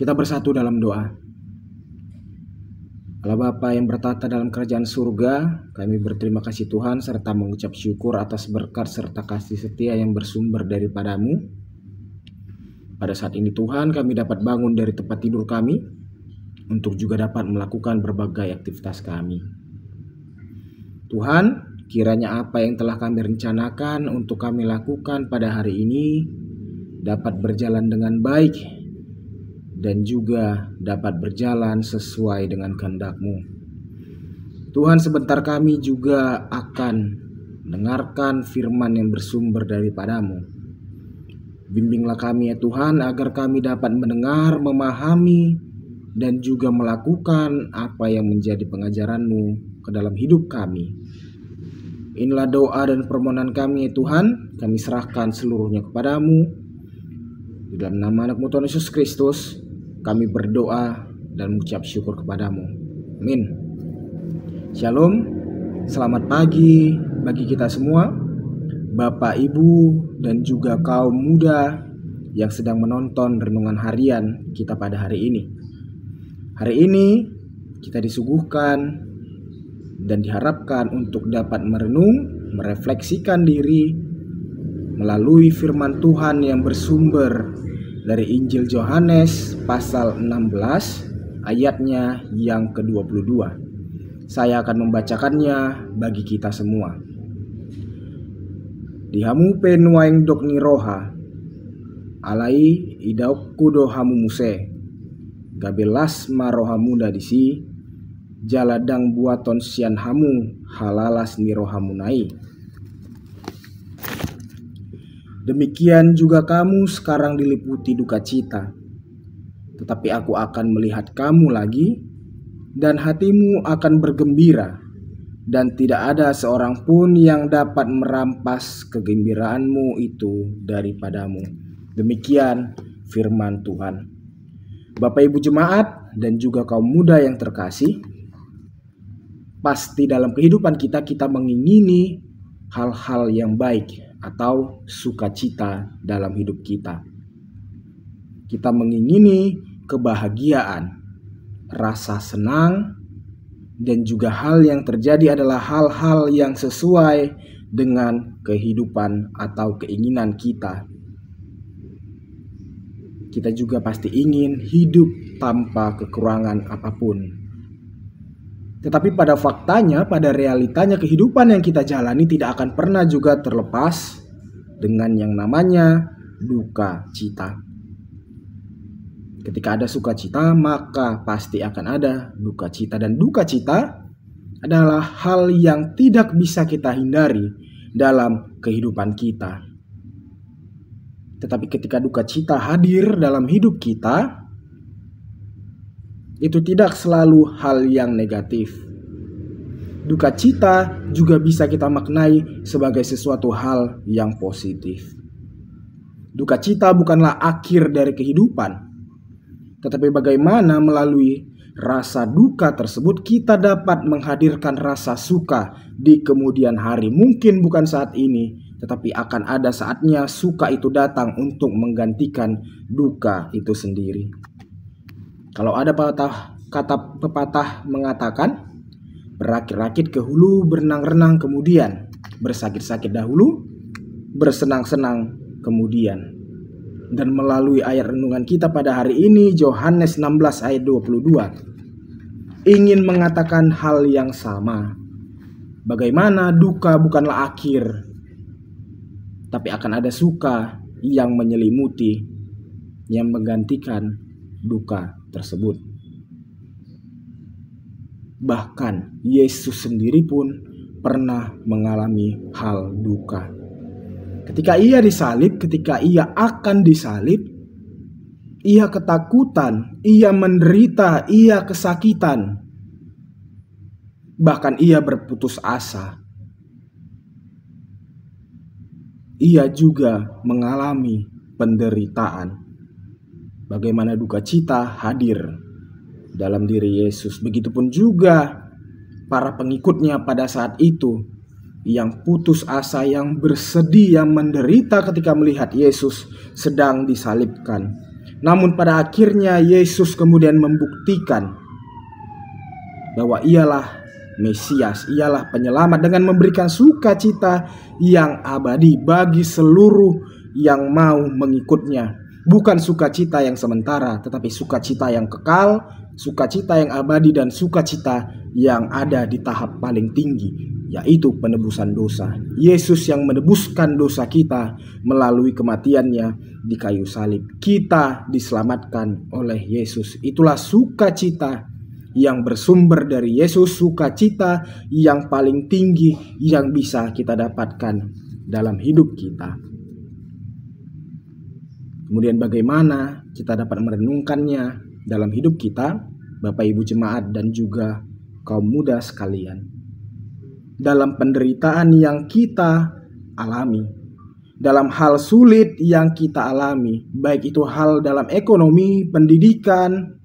Kita bersatu dalam doa. Allah Bapa yang bertata dalam kerajaan surga, kami berterima kasih Tuhan serta mengucap syukur atas berkat serta kasih setia yang bersumber daripada-Mu. Pada saat ini Tuhan, kami dapat bangun dari tempat tidur kami untuk juga dapat melakukan berbagai aktivitas kami. Tuhan, kiranya apa yang telah kami rencanakan untuk kami lakukan pada hari ini dapat berjalan dengan baik dan juga dapat berjalan sesuai dengan kehendak-Mu. Tuhan, sebentar kami juga akan mendengarkan firman yang bersumber daripada-Mu. Bimbinglah kami ya Tuhan, agar kami dapat mendengar, memahami, dan juga melakukan apa yang menjadi pengajaran-Mu ke dalam hidup kami. Inilah doa dan permohonan kami ya Tuhan, kami serahkan seluruhnya kepada-Mu. Di dalam nama anak-Mu Tuhan Yesus Kristus, kami berdoa dan mengucap syukur kepada-Mu. Amin. Shalom, selamat pagi bagi kita semua, Bapak, Ibu, dan juga kaum muda yang sedang menonton renungan harian kita pada hari ini. Hari ini kita disuguhkan dan diharapkan untuk dapat merenung, merefleksikan diri melalui firman Tuhan yang bersumber dari Injil Yohanes pasal 16 ayatnya yang ke-22. Saya akan membacakannya bagi kita semua. Dihamu penuaing dok ni roha, alai idauk kudo hamu muse, gabelas maroha muda disi, jaladang buaton sian hamu halalas ni rohamu nai. Demikian juga kamu sekarang diliputi duka cita, tetapi aku akan melihat kamu lagi, dan hatimu akan bergembira, dan tidak ada seorang pun yang dapat merampas kegembiraanmu itu daripadamu. Demikian firman Tuhan. Bapak Ibu jemaat dan juga kaum muda yang terkasih, pasti dalam kehidupan kita mengingini hal-hal yang baik atau sukacita dalam hidup kita. Kita mengingini kebahagiaan, rasa senang, dan juga hal yang terjadi adalah hal-hal yang sesuai dengan kehidupan atau keinginan kita. Kita juga pasti ingin hidup tanpa kekurangan apapun. Tetapi pada faktanya, pada realitanya kehidupan yang kita jalani tidak akan pernah juga terlepas dengan yang namanya duka cita. Ketika ada sukacita, maka pasti akan ada duka cita. Dan duka cita adalah hal yang tidak bisa kita hindari dalam kehidupan kita. Tetapi ketika duka cita hadir dalam hidup kita, itu tidak selalu hal yang negatif. Duka cita juga bisa kita maknai sebagai sesuatu hal yang positif. Duka cita bukanlah akhir dari kehidupan, tetapi bagaimana melalui rasa duka tersebut kita dapat menghadirkan rasa suka di kemudian hari. Mungkin bukan saat ini, tetapi akan ada saatnya suka itu datang untuk menggantikan duka itu sendiri. Kalau ada kata pepatah mengatakan, berakit-rakit ke hulu, berenang-renang kemudian, bersakit-sakit dahulu, bersenang-senang kemudian. Dan melalui ayat renungan kita pada hari ini, Yohanes 16 ayat 22, ingin mengatakan hal yang sama. Bagaimana duka bukanlah akhir, tapi akan ada suka yang menyelimuti, yang menggantikan duka tersebut. Bahkan Yesus sendiri pun pernah mengalami hal duka. Ketika ia disalib, ketika ia akan disalib, ia ketakutan, ia menderita, ia kesakitan. Bahkan ia berputus asa. Ia juga mengalami penderitaan. Bagaimana duka cita hadir dalam diri Yesus. Begitupun juga para pengikutnya pada saat itu yang putus asa, yang bersedih, yang menderita ketika melihat Yesus sedang disalibkan. Namun pada akhirnya Yesus kemudian membuktikan bahwa ialah Mesias, ialah penyelamat dengan memberikan sukacita yang abadi bagi seluruh yang mau mengikutnya. Bukan sukacita yang sementara, tetapi sukacita yang kekal, sukacita yang abadi, dan sukacita yang ada di tahap paling tinggi, yaitu penebusan dosa. Yesus yang menebuskan dosa kita melalui kematiannya di kayu salib. Kita diselamatkan oleh Yesus. Itulah sukacita yang bersumber dari Yesus, sukacita yang paling tinggi yang bisa kita dapatkan dalam hidup kita. Kemudian bagaimana kita dapat merenungkannya dalam hidup kita, Bapak Ibu jemaat dan juga kaum muda sekalian? Dalam penderitaan yang kita alami, dalam hal sulit yang kita alami, baik itu hal dalam ekonomi, pendidikan,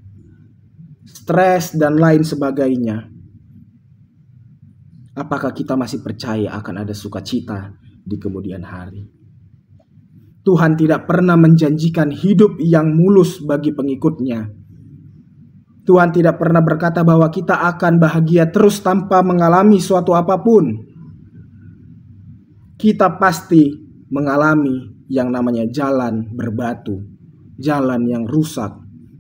stres, dan lain sebagainya, apakah kita masih percaya akan ada sukacita di kemudian hari? Tuhan tidak pernah menjanjikan hidup yang mulus bagi pengikutnya. Tuhan tidak pernah berkata bahwa kita akan bahagia terus tanpa mengalami suatu apapun. Kita pasti mengalami yang namanya jalan berbatu, jalan yang rusak.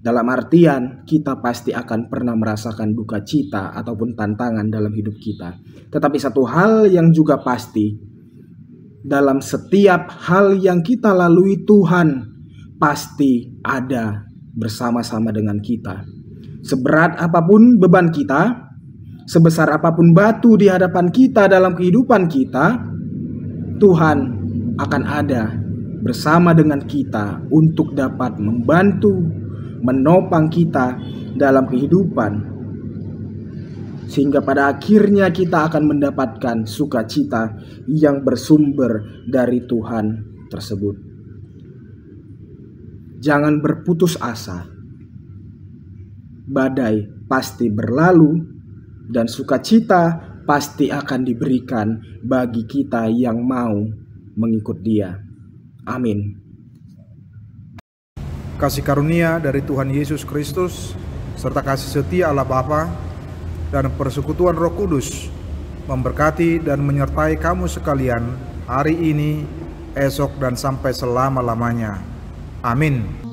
Dalam artian kita pasti akan pernah merasakan duka cita ataupun tantangan dalam hidup kita. Tetapi satu hal yang juga pasti, dalam setiap hal yang kita lalui, Tuhan pasti ada bersama-sama dengan kita. Seberat apapun beban kita, sebesar apapun batu di hadapan kita dalam kehidupan kita, Tuhan akan ada bersama dengan kita untuk dapat membantu, menopang kita dalam kehidupan, sehingga pada akhirnya kita akan mendapatkan sukacita yang bersumber dari Tuhan tersebut. Jangan berputus asa. Badai pasti berlalu dan sukacita pasti akan diberikan bagi kita yang mau mengikut Dia. Amin. Kasih karunia dari Tuhan Yesus Kristus serta kasih setia Allah Bapa dan persekutuan Roh Kudus memberkati dan menyertai kamu sekalian hari ini, esok, dan sampai selama-lamanya. Amin.